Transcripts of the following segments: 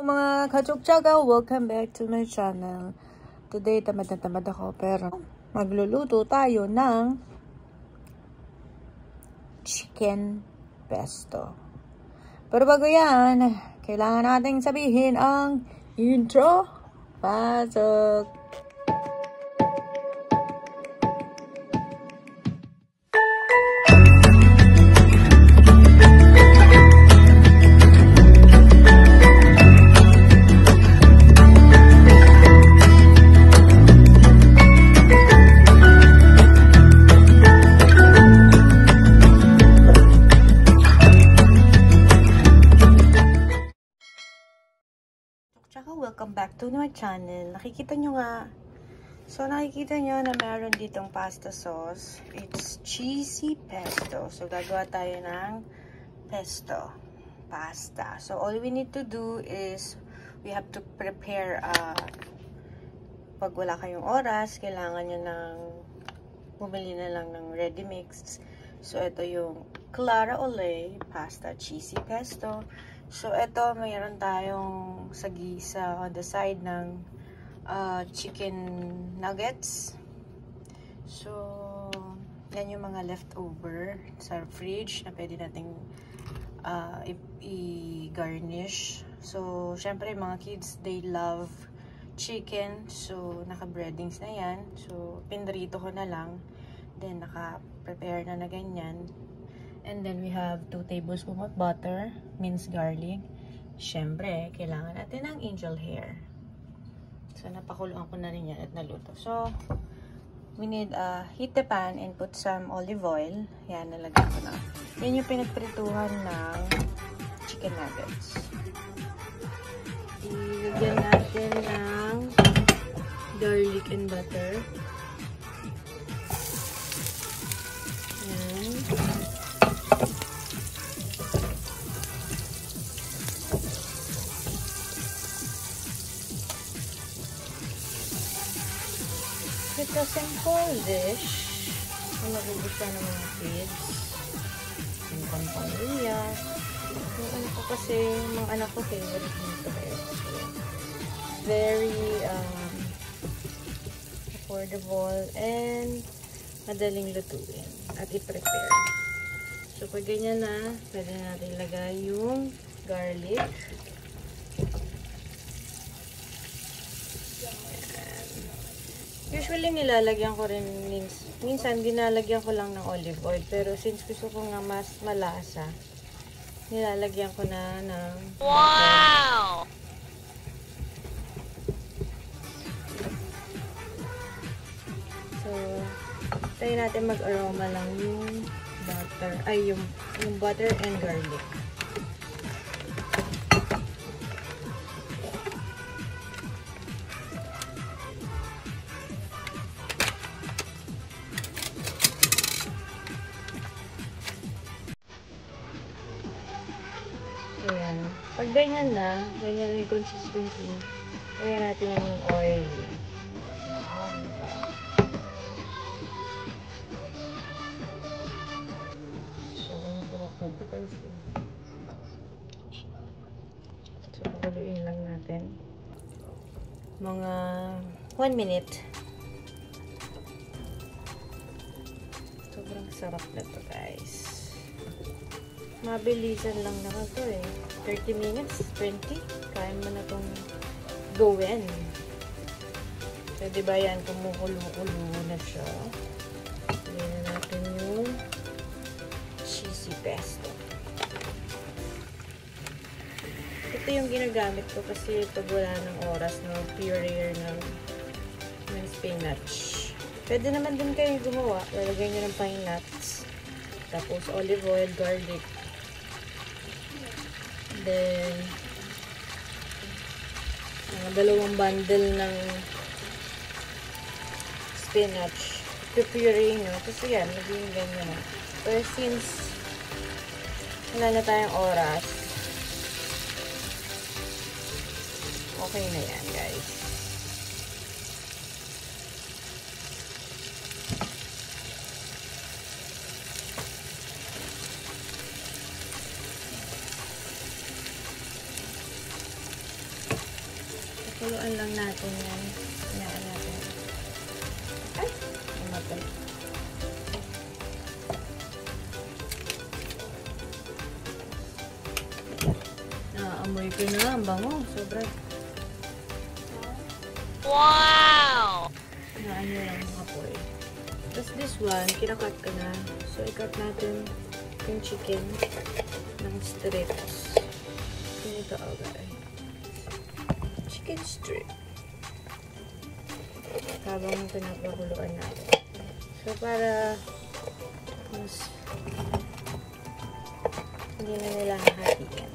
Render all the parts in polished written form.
Mga kachukchaga, welcome back to my channel. Today, tamad na tamad ako, pero magluluto tayo ng chicken pesto. Pero bago yan, kailangan nating sabihin ang intro. Pasok! Tsaka welcome back to my channel. Nakikita nyo nga. So nakikita nyo na meron ditong pasta sauce. It's cheesy pesto. So gagawa tayo ng pesto pasta. So all we need to do is we have to prepare pag wala kayong oras, kailangan nyo ng bumili na lang ng ready mix. So ito yung Clara Ole pasta cheesy pesto. So, ito, mayroon tayong sagisa on the side ng chicken nuggets. So, yan yung mga leftover sa fridge na pwede nating i-garnish. So, syempre, mga kids, they love chicken. So, naka-breadings na yan. So, pinrito ko na lang. Then, naka-prepare na ganyan. And then we have 2 tablespoons of butter, minced garlic. Siyempre, kailangan natin ng angel hair. So, napakuluan ko na rin yan at naluto. So, we need heat the pan and put some olive oil. Yan, nalagyan ko na. Yan yung pinagprituhan ng chicken nuggets. Ilagyan natin ng garlic and butter. Yan. It's a simple dish na magugustuhan ng mga kids. Yung pampamilya. Yung ano ko kasi, mga anak ko favorite nito kayo. Very affordable and madaling lutuin at i-prepare. So pag ganyan na, pwede natin ilagay yung garlic. Usually nilalagyan ko rin minsan dinalagyan ko lang ng olive oil, pero since gusto ko nga mas malasa, nilalagyan ko na ng wow! So, tayo natin mag-aroma lang yung butter, ay yung butter and garlic. Ayan. Pag ganyan na, ganyan yung consistency, lagyan natin yung oil. So, pakuloyin lang natin. Mga 1 minute. Sobrang sarap na to, guys. Mabilisan lang naman to eh. 30 minutes, 20. Kaya mo na itong gawin. So, diba yan, kumukulo-kulo na siya. Lagyan na natin yung cheesy pesto. Ito yung ginagamit ko kasi pag wala ng oras, no, puree ng spinach. Pwede naman din kayo gumawa. Lalagay nyo ng pine nuts. Tapos olive oil, garlic. Then, dalawang bundle ng spinach. Pupuree nyo. Kasi yan, magiging ganyan na. Pero since wala na tayong oras, okay na yan, guys. Kuluan lang natin yan. Hinaan natin. Ay! Umatay. Naamoy ko na. Ang bango. Sobra. Wow! Hinaan nyo lang mga poy. Tapos this one, kinakat ka na. So, ikat natin yung chicken ng strips. Ganito agad. Chicken strip. Habang pinapakuluan natin. So, para mas hindi na nila hahatian.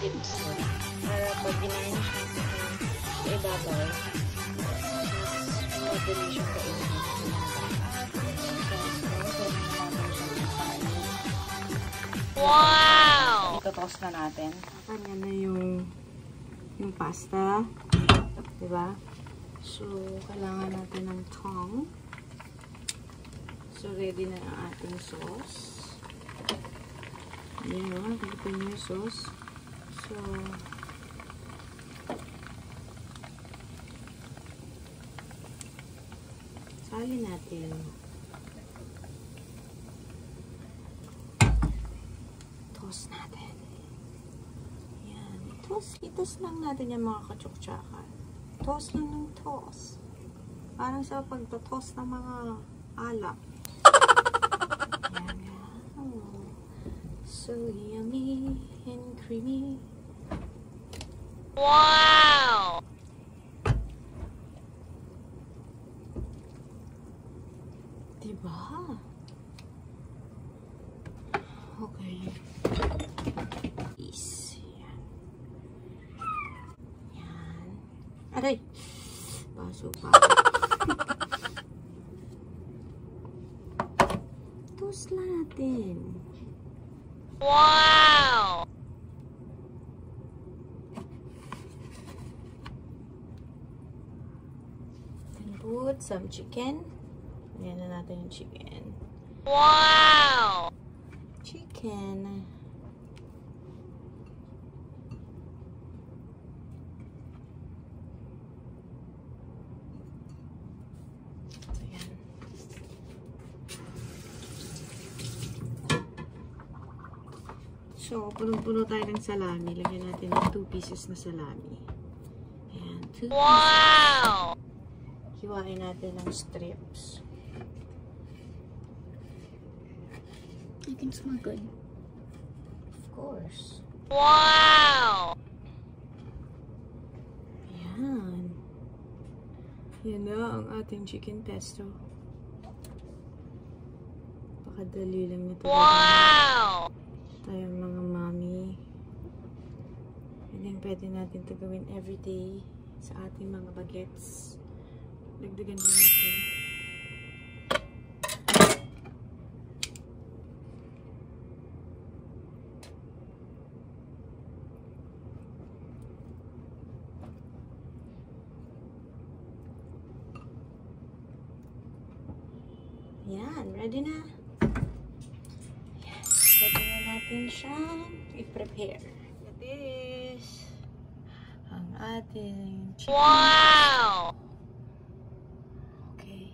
Strips para pag ginahin siya sa ibabaw mas madali siyang kainin. Wow! Ito-toast na natin. Kanya na yung pasta, diba? So, kailangan natin ng tongue. So, ready na ang ating sauce. Ayan o, nakikita niyo yung sauce. So, salin natin. Toast natin. Ayan. Toast lang natin yung mga kachukchakan. Toast lang ng toast. Parang sa pagtotoast ng mga alak. So yummy and creamy. Wow! Diba? Okay. Peace. Yan. Yan. Aray! Paso pa. Toast lang natin. Wow! Then put some chicken. Ayan na natin yung chicken. Wow! Chicken. So, punong-puno tayo ng salami. Lagyan natin ng 2 pieces na salami. Ayan, 2 pieces. Wow! Hiwain natin ng strips. I think smell good. Of course. Wow! Ayan. Yan na ang ating chicken pesto. Pakadali lang nito. Wow! Tayong mga mommy. And pwede natin ito gawin everyday sa ating mga bagets. Dagdagan din natin. Yan, ready na. Yan, pwede na natin siyang i-prepare. It is ang ating chicken. Wow! Okay.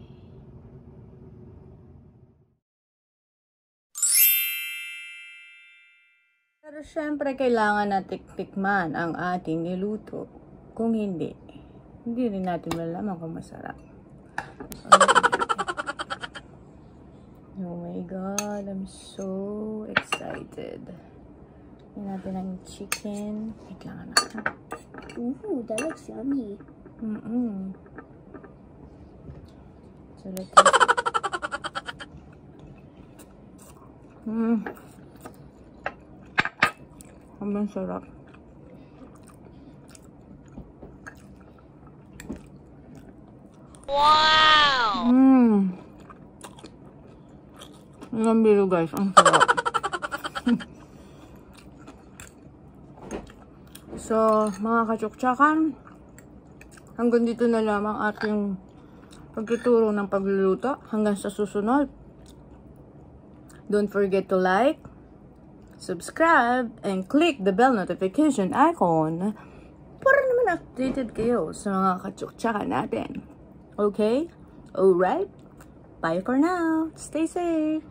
Pero syempre kailangan natin tikman ang ating niluto. Kung hindi rin natin malalaman kung masarap. Oh my God, I'm so excited. Lagyan natin ng chicken. Wait lang natin. Ooh, that looks yummy. So, let's see. Ang sarap. Wow! Ang biro guys, ang sarap. So, mga katsuksakan, hanggang dito na lamang ating pagtuturo ng pagluluto. Hanggang sa susunod. Don't forget to like, subscribe, and click the bell notification icon para naman updated kayo sa mga katsuksakan natin. Okay? Alright? Bye for now. Stay safe.